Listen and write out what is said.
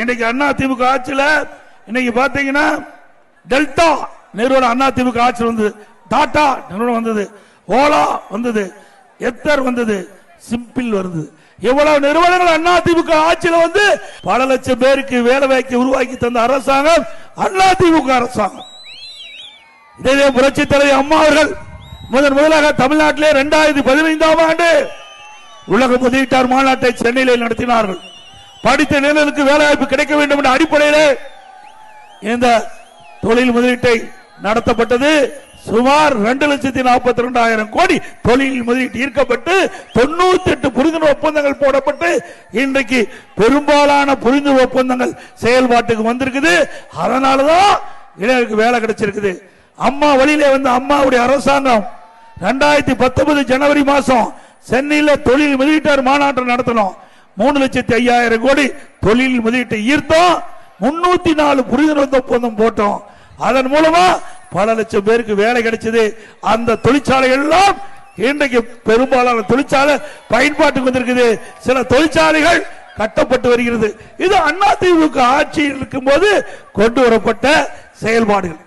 இன்னைக்கு அண்ணா திமுக ஆட்சியில இன்னைக்கு பாத்தீங்கன்னா டெல்டா நிறுவனம் அண்ணா திமுக ஆட்சி வந்தது, டாடா நிறுவனம் வந்தது, ஓலா வந்தது, எத்தர் வந்தது, சிம்பிள் வந்தது. எவ்வளவு நிறுவனங்கள் அண்ணா திமுக ஆட்சியில வந்து பல லட்சம் பேருக்கு வேலை வாய்ப்பு உருவாக்கி தந்த அரசாங்கம் அண்ணா திமுக அரசாங்கம். இதே புரட்சி தலைவர் அம்மா அவர்கள் முதலாக தமிழ்நாட்டிலே 2015ஆம் ஆண்டு உலக முதலீட்டாளர் மாநாட்டை சென்னையில் நடத்தினார்கள். படித்த இளைஞர்களுக்கு வேலைவாய்ப்பு கிடைக்க வேண்டும் என்ற அடிப்படையில் இந்த தொழில் முதலீட்டை நடத்தப்பட்டது. சுமார் 2,42,000 கோடி தொழில் முதலீட்டு ஈர்க்கப்பட்டு 98 புரிந்துணர்வு ஒப்பந்தங்கள் போடப்பட்டு இன்றைக்கு பெரும்பாலான புரிந்துணர்வு ஒப்பந்தங்கள் செயல்பாட்டுக்கு வந்திருக்குது. அதனாலதான் இளைஞருக்கு வேலை கிடைச்சிருக்குது. அம்மா வழியிலே வந்து அம்மாவுடைய அரசாங்கம் 2019 ஜனவரி மாசம் சென்னையில் தொழில் முதலீட்டாளர் மாநாட்டை நடத்தணும். 3,05,000 கோடி தொழில் முதலீட்டை ஈர்த்தோம். 304 புரிந்துணர்வு ஒப்பந்தம் போட்டோம். அதன் மூலமா பல லட்சம் பேருக்கு வேலை கிடைச்சது. அந்த தொழிற்சாலைகள் எல்லாம் இன்றைக்கு பெரும்பாலான தொழிற்சாலை பயன்பாட்டுக்கு வந்திருக்குது. சில தொழிற்சாலைகள் கட்டப்பட்டு வருகிறது. இது அதிமுக ஆட்சியில் இருக்கும் போது கொண்டு வரப்பட்ட செயல்பாடுகள்.